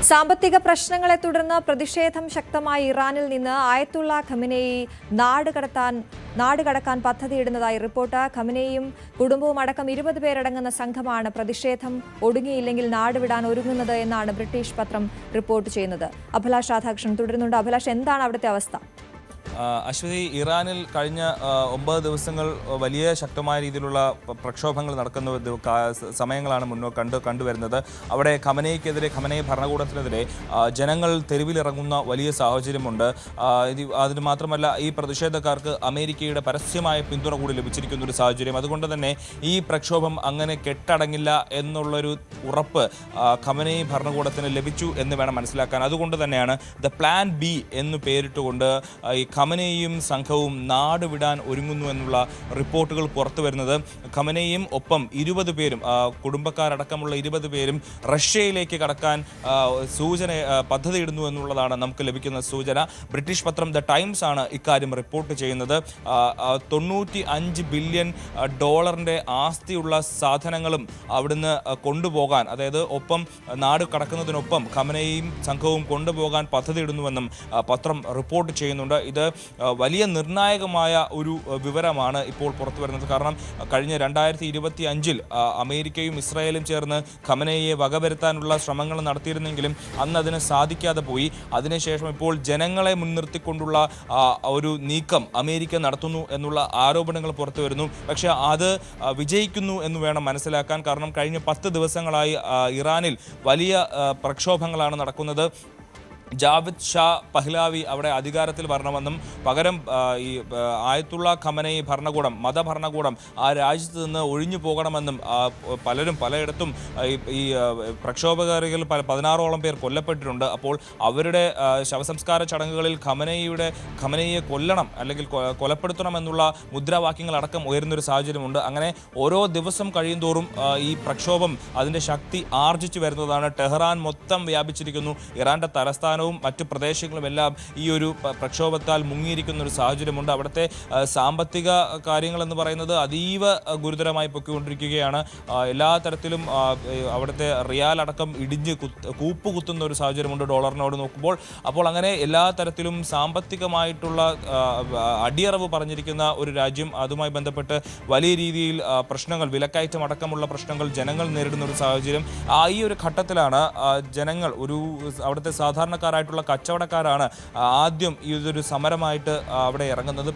സാമ്പത്തിക പ്രശ്നങ്ങളെ തുടർന്ന് പ്രതിഷേധം ശക്തമായ ഇറാനിൽ നിന്ന് ആയത്തുള്ള ഖമനേയി നാടുകടക്കാൻ പദ്ധതിയിടുന്നതായി റിപ്പോർട്ട്. ഖമനേയും കുടുംബവും അടക്കം 20 പേരടങ്ങുന്ന സംഘമാണ് പ്രതിഷേധം ഒടുങ്ങിയില്ലെങ്കിൽ നാടുവിടാൻ ഒരുങ്ങുന്നത് എന്നാണ് ബ്രിട്ടീഷ് പത്രം റിപ്പോർട്ട് ചെയ്യുന്നത്. അഭിലാഷ് രാധാകൃഷ്ണൻ തുടരുന്നുണ്ട്. അഭിലാഷ്, എന്താണ് അവിടുത്തെ അവസ്ഥ? അശ്വതി, ഇറാനിൽ കഴിഞ്ഞ 9 ദിവസങ്ങൾ വലിയ ശക്തമായ രീതിയിലുള്ള പ്രക്ഷോഭങ്ങൾ നടക്കുന്ന സമയങ്ങളാണ് കണ്ടുവരുന്നത്. അവിടെ ഖമനേയ് ഭരണകൂടത്തിനെതിരെ ജനങ്ങൾ തെരുവിലിറങ്ങുന്ന വലിയ സാഹചര്യമുണ്ട്. അതിന് മാത്രമല്ല, ഈ പ്രതിഷേധക്കാർക്ക് അമേരിക്കയുടെ പരസ്യമായ പിന്തുണ കൂടി ലഭിച്ചിരിക്കുന്ന ഒരു സാഹചര്യം. അതുകൊണ്ട് തന്നെ ഈ പ്രക്ഷോഭം അങ്ങനെ കെട്ടടങ്ങില്ല എന്നുള്ളൊരു ഉറപ്പ് ഖമനേയ് ഭരണകൂടത്തിന് ലഭിച്ചു എന്ന് വേണം മനസ്സിലാക്കാൻ. അതുകൊണ്ട് തന്നെയാണ് ദ പ്ലാൻ ബി എന്ന് പേരിട്ടുകൊണ്ട് ഈ ഖമനേയും സംഘവും നാട് വിടാൻ ഒരുങ്ങുന്നു എന്നുള്ള റിപ്പോർട്ടുകൾ പുറത്തു വരുന്നത്. ഖമനേയും ഒപ്പം 20 പേരും കുടുംബക്കാരടക്കമുള്ള 20 പേരും റഷ്യയിലേക്ക് കടക്കാൻ പദ്ധതിയിടുന്നു എന്നുള്ളതാണ് നമുക്ക് ലഭിക്കുന്ന സൂചന. ബ്രിട്ടീഷ് പത്രം ദ ടൈംസ് ആണ് ഇക്കാര്യം റിപ്പോർട്ട് ചെയ്യുന്നത്. $95 ബില്യൺ ആസ്തിയുള്ള സാധനങ്ങളും അവിടുന്ന് കൊണ്ടുപോകാൻ, അതായത് ഒപ്പം നാട് കടക്കുന്നതിനൊപ്പം ഖമനേയും സംഘവും കൊണ്ടുപോകാൻ പദ്ധതിയിടുന്നുവെന്നും പത്രം റിപ്പോർട്ട് ചെയ്യുന്നുണ്ട്. ഇത് വലിയ നിർണായകമായ ഒരു വിവരമാണ് ഇപ്പോൾ പുറത്തു വരുന്നത്. കാരണം കഴിഞ്ഞ 2025-ൽ അമേരിക്കയും ഇസ്രായേലും ചേർന്ന് ഖമനേയെ വകവരുത്താനുള്ള ശ്രമങ്ങൾ നടത്തിയിരുന്നെങ്കിലും അന്ന് അതിന് സാധിക്കാതെ പോയി. അതിനുശേഷം ഇപ്പോൾ ജനങ്ങളെ മുൻനിർത്തിക്കൊണ്ടുള്ള ഒരു നീക്കം അമേരിക്ക നടത്തുന്നു എന്നുള്ള ആരോപണങ്ങൾ പുറത്തു വരുന്നു. പക്ഷേ അത് വിജയിക്കുന്നു എന്ന് വേണം മനസ്സിലാക്കാൻ. കാരണം കഴിഞ്ഞ 10 ദിവസങ്ങളായി ഇറാനിൽ വലിയ പ്രക്ഷോഭങ്ങളാണ് നടക്കുന്നത്. ജാവിദ് ഷാ പഹ്ലാവി അവിടെ അധികാരത്തിൽ വരണമെന്നും പകരം ഈ ആയത്തുള്ള ഖമനേയി മതഭരണകൂടം ആ രാജ്യത്ത് നിന്ന് ഒഴിഞ്ഞു പോകണമെന്നും പലയിടത്തും ഈ പ്രക്ഷോഭകാരികൾ 16ഓളം പേർ കൊല്ലപ്പെട്ടിട്ടുണ്ട്. അപ്പോൾ അവരുടെ ശവസംസ്കാര ചടങ്ങുകളിൽ ഖമനേയിയെ കൊല്ലണം അല്ലെങ്കിൽ കൊലപ്പെടുത്തണം എന്നുള്ള മുദ്രാവാക്യങ്ങളടക്കം ഉയരുന്നൊരു സാഹചര്യമുണ്ട്. അങ്ങനെ ഓരോ ദിവസം കഴിയുന്തോറും ഈ പ്രക്ഷോഭം അതിൻ്റെ ശക്തി ആർജിച്ചു വരുന്നതാണ്. ടെഹ്റാൻ മൊത്തം വ്യാപിച്ചിരിക്കുന്നു. ഇറാന്റെ തലസ്ഥാനം മറ്റു പ്രദേശങ്ങളുമെല്ലാം ഈ ഒരു പ്രക്ഷോഭത്താൽ മുങ്ങിയിരിക്കുന്ന ഒരു സാഹചര്യമുണ്ട്. അവിടുത്തെ സാമ്പത്തിക കാര്യങ്ങൾ എന്ന് പറയുന്നത് അതീവ ഗുരുതരമായി പൊയ്ക്കൊണ്ടിരിക്കുകയാണ്. എല്ലാ തരത്തിലും അവിടുത്തെ റിയാൽ അടക്കം ഇടിഞ്ഞ് കൂപ്പുകുത്തുന്ന ഒരു സാഹചര്യമുണ്ട് ഡോളറിനോട് നോക്കുമ്പോൾ. അപ്പോൾ അങ്ങനെ എല്ലാ തരത്തിലും സാമ്പത്തികമായിട്ടുള്ള അടിയറവ് പറഞ്ഞിരിക്കുന്ന ഒരു രാജ്യം. അതുമായി ബന്ധപ്പെട്ട് വലിയ രീതിയിൽ പ്രശ്നങ്ങൾ, വിലക്കയറ്റം അടക്കമുള്ള പ്രശ്നങ്ങൾ ജനങ്ങൾ നേരിടുന്ന ഒരു സാഹചര്യം. ഈ ഒരു ഘട്ടത്തിലാണ് ജനങ്ങൾ, അവിടുത്തെ സാധാരണക്കാരായിട്ടുള്ള കച്ചവടക്കാരാണ് ആദ്യം ഇതൊരു സമരമായിട്ട് അവിടെ ഇറങ്ങുന്നത്.